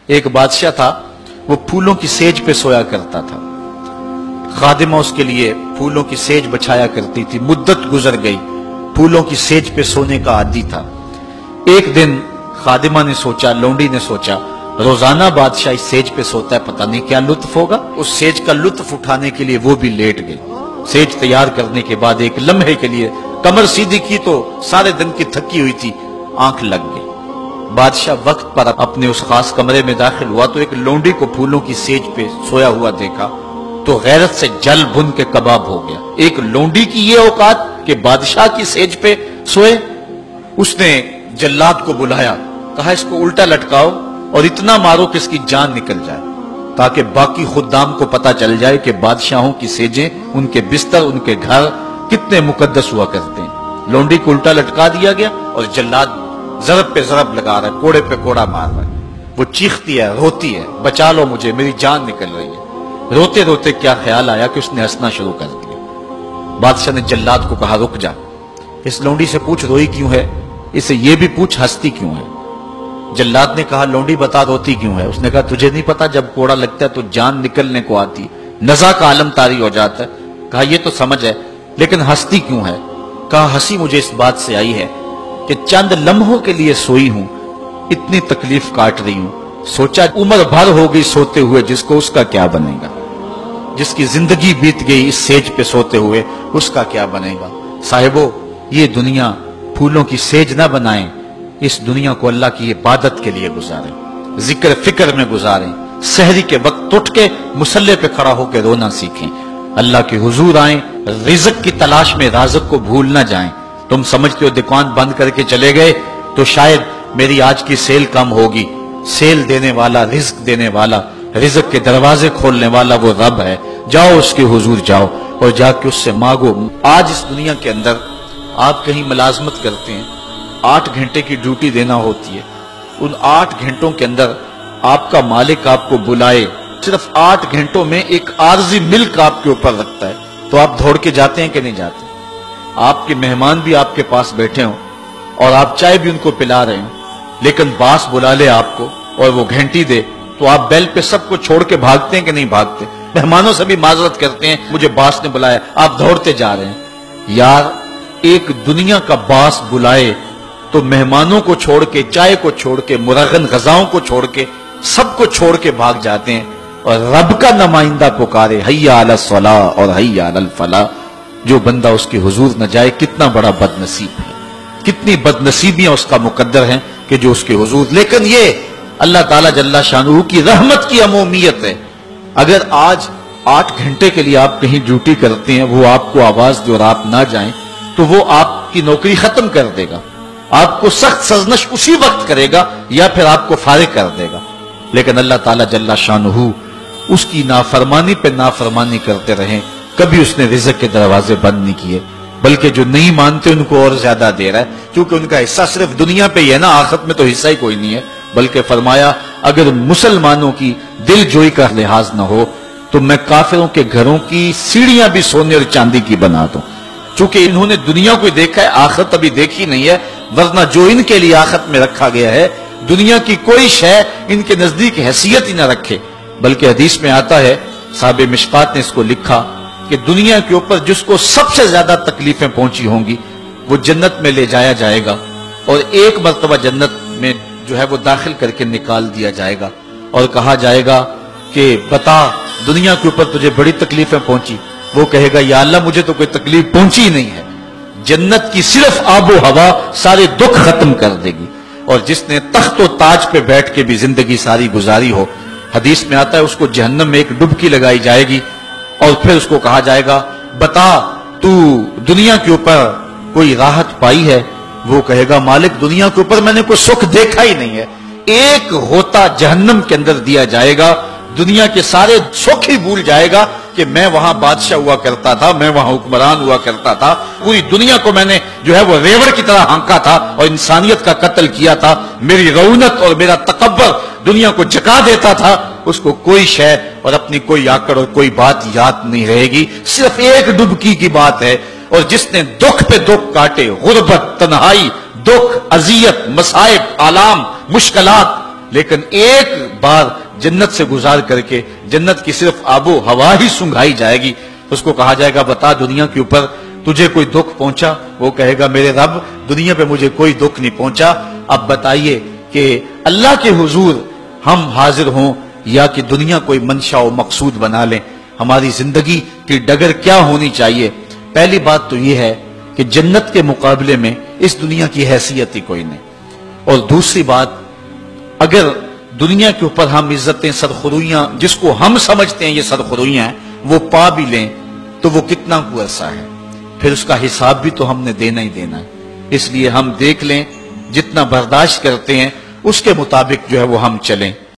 ایک بادشاہ تھا، وہ پھولوں کی سیج پہ سویا کرتا تھا، خادمہ اس کے لیے پھولوں کی سیج بچھایا کرتی تھی۔ مدت گزر گئی، پھولوں کی سیج پہ سونے کا عادی تھا۔ ایک دن خادمہ نے سوچا، لونڈی نے سوچا، روزانہ بادشاہ اس سیج پہ سوتا ہے، پتہ نہیں کیا لطف ہوگا۔ اس سیج کا لطف اٹھانے کے لیے وہ بھی لیٹ گئی۔ سیج تیار کرنے کے بعد ایک لمحے کے لیے کمر سیدھی کی تو سارے دن کی تھکی ہوئی تھی، آنکھ لگ گئی۔ بادشاہ وقت پر اپنے اس خاص کمرے میں داخل ہوا تو ایک لونڈی کو پھولوں کی سیج پہ سویا ہوا دیکھا تو غیرت سے جل بھن کے کباب ہو گیا۔ ایک لونڈی کی یہ اوقات کہ بادشاہ کی سیج پہ سوئے۔ اس نے جلاد کو بلایا، کہا اس کو الٹا لٹکاؤ اور اتنا مارو کہ اس کی جان نکل جائے، تاکہ باقی خدام کو پتا چل جائے کہ بادشاہوں کی سیجیں، ان کے بستر، ان کے گھر کتنے مقدس ہوا کرتے ہیں۔ لونڈی کو الٹا لٹکا دیا گیا اور جلاد ضرب پہ ضرب لگا رہا ہے، کوڑے پہ کوڑا مار رہا ہے۔ وہ چیختی ہے، روتی ہے، بچا لو مجھے، میری جان نکل رہی ہے۔ روتے روتے کیا خیال آیا کہ اس نے ہنسنا شروع کر دیا۔ بادشاہ نے جلاد کو کہا رک جا، اس لونڈی سے پوچھ روئی کیوں ہے، اسے یہ بھی پوچھ ہنستی کیوں ہے۔ جلاد نے کہا لونڈی بتا روتی کیوں ہے۔ اس نے کہا تجھے نہیں پتا جب کوڑا لگتا ہے تو جان نکلنے کو آتی، نزع کا عالم طاری ہو جاتا ہے۔ کہا یہ تو سمجھ ہے، لیکن ہنستی کیوں ہے؟ کہا ہنسی مجھے اس بات سے آئی ہے کہ چند لمحوں کے لیے سوئی ہوں، اتنی تکلیف کاٹ رہی ہوں، سوچا عمر بھر ہو گئی سوتے ہوئے، جس کو اس کا کیا بنے گا، جس کی زندگی بیت گئی اس سیج پہ سوتے ہوئے، اس کا کیا بنے گا۔ صاحبو، یہ دنیا پھولوں کی سیج نہ بنائیں، اس دنیا کو اللہ کی عبادت کے لیے گزاریں، ذکر فکر میں گزاریں، سحری کے وقت اٹھ کے مصلی پہ کھڑا ہو کے رونا سیکھیں، اللہ کے حضور آئیں، رزق کی تلاش میں رازق کو بھول نہ جائیں۔ تم سمجھتے ہو دکان بند کر کے چلے گئے تو شاید میری آج کی سیل کم ہوگی، سیل دینے والا، رزق دینے والا، رزق کے دروازے کھولنے والا وہ رب ہے۔ جاؤ اس کے حضور جاؤ اور جا کے اس سے مانگو۔ آج اس دنیا کے اندر آپ کہیں ملازمت کرتے ہیں، 8 گھنٹے کی ڈیوٹی دینا ہوتی ہے، ان 8 گھنٹوں کے اندر آپ کا مالک آپ کو بلائے، صرف 8 گھنٹوں میں ایک عارضی ملک آپ کے اوپر رکھتا ہے، تو آپ دوڑ کے جاتے ہیں کہ نہیں جاتے؟ آپ کے مہمان بھی آپ کے پاس بیٹھے ہوں اور آپ چائے بھی ان کو پلا رہے ہیں، لیکن باس بلا لے آپ کو اور وہ گھنٹی دے تو آپ بیل پہ سب کو چھوڑ کے بھاگتے ہیں کہ نہیں بھاگتے؟ مہمانوں سے بھی معذرت کرتے ہیں، مجھے باس نے بلایا، آپ دوڑتے جا رہے ہیں۔ یار ایک دنیا کا باس بلائے تو مہمانوں کو چھوڑ کے، چائے کو چھوڑ کے، مرغن غذاؤں کو چھوڑ کے، سب کو چھوڑ کے بھاگ جاتے ہیں، اور رب کا نمائندہ پکارے حی علی الصلاۃ اور حی علی الفلاح، جو بندہ اس کے حضور نہ جائے کتنا بڑا بد نصیب ہے، کتنی بد نصیبیاں اس کا مقدر ہیں کہ جو اس کے حضور۔ لیکن یہ اللہ تعالیٰ جل شانہ کی رحمت کی عمومیت ہے۔ اگر آج 8 گھنٹے کے لیے آپ کہیں ڈیوٹی کرتے ہیں، وہ آپ کو آواز دے اور آپ نہ جائیں تو وہ آپ کی نوکری ختم کر دے گا، آپ کو سخت سرزنش اسی وقت کرے گا یا پھر آپ کو فارغ کر دے گا۔ لیکن اللہ تعالیٰ جل شانہ اس کی نافرمانی پہ نافرمانی کرتے رہیں، کبھی اس نے رزق کے دروازے بند نہیں کیے، بلکہ جو نہیں مانتے ان کو اور زیادہ دے رہا ہے، کیونکہ ان کا حصہ صرف دنیا پہ ہی ہے نا، آخرت میں تو حصہ ہی کوئی نہیں ہے۔ بلکہ فرمایا اگر مسلمانوں کی دل جوئی کا لحاظ نہ ہو تو میں کافروں کے گھروں کی سیڑھیاں بھی سونے اور چاندی کی بنا دوں، چونکہ انہوں نے دنیا کو دیکھا ہے، آخرت ابھی دیکھی نہیں ہے، ورنہ جو ان کے لیے آخرت میں رکھا گیا ہے، دنیا کی کوئی شے ان کے نزدیک حیثیت ہی نہ رکھے۔ بلکہ حدیث میں آتا ہے، صاحب مشکات نے اس کو لکھا کہ دنیا کے اوپر جس کو سب سے زیادہ تکلیفیں پہنچی ہوں گی وہ جنت میں لے جایا جائے گا، اور ایک مرتبہ جنت میں جو ہے وہ داخل کر کے نکال دیا جائے گا، اور کہا جائے گا کہ بتا دنیا کے اوپر تجھے بڑی تکلیفیں پہنچی؟ وہ کہے گا یا اللہ مجھے تو کوئی تکلیف پہنچی ہی نہیں ہے۔ جنت کی صرف آب و ہوا سارے دکھ ختم کر دے گی، اور جس نے تخت و تاج پہ بیٹھ کے بھی زندگی ساری گزاری ہو، حدیث میں آتا ہے اس کو جہنم میں ایک ڈبکی لگائی جائے گی، اور پھر اس کو کہا جائے گا بتا تو دنیا کے اوپر کوئی راحت پائی ہے؟ وہ کہے گا مالک دنیا کے اوپر میں نے کوئی سکھ دیکھا ہی نہیں ہے۔ ایک ہوتا جہنم کے اندر دیا جائے گا، دنیا کے سارے سکھ ہی بھول جائے گا کہ میں وہاں بادشاہ ہوا کرتا تھا، میں وہاں حکمران ہوا کرتا تھا، پوری دنیا کو میں نے جو ہے وہ ریوڑ کی طرح ہانکا تھا اور انسانیت کا قتل کیا تھا، میری رونق اور میرا تکبر دنیا کو جکا دیتا تھا۔ اس کو کوئی شے اور اپنی کوئی آکڑ اور کوئی بات یاد نہیں رہے گی، صرف ایک ڈبکی کی بات ہے۔ اور جس نے دکھ پہ دکھ کاٹے، غربت، تنہائی، دکھ، اذیت، مصائب، آلام، مشکلات، لیکن ایک بار جنت سے گزار کر کے جنت کی صرف آب و ہوا ہی سنگھائی جائے گی، اس کو کہا جائے گا بتا دنیا کے اوپر تجھے کوئی دکھ پہنچا؟ وہ کہے گا میرے رب دنیا پہ مجھے کوئی دکھ نہیں پہنچا۔ اب بتائیے کہ اللہ کے حضور ہم حاضر ہوں یا کہ دنیا کوئی منشا و مقصود بنا لیں؟ ہماری زندگی کی ڈگر کیا ہونی چاہیے؟ پہلی بات تو یہ ہے کہ جنت کے مقابلے میں اس دنیا کی حیثیت ہی کوئی نہیں، اور دوسری بات اگر دنیا کے اوپر ہم عزتیں سرخرویاں جس کو ہم سمجھتے ہیں یہ سرخرویاں ہیں وہ پا بھی لیں تو وہ کتنا کو عرصہ ہے، پھر اس کا حساب بھی تو ہم نے دینا ہی دینا ہے۔ اس لیے ہم دیکھ لیں جتنا برداشت کرتے ہیں اس کے مطابق جو ہے وہ ہم چلیں۔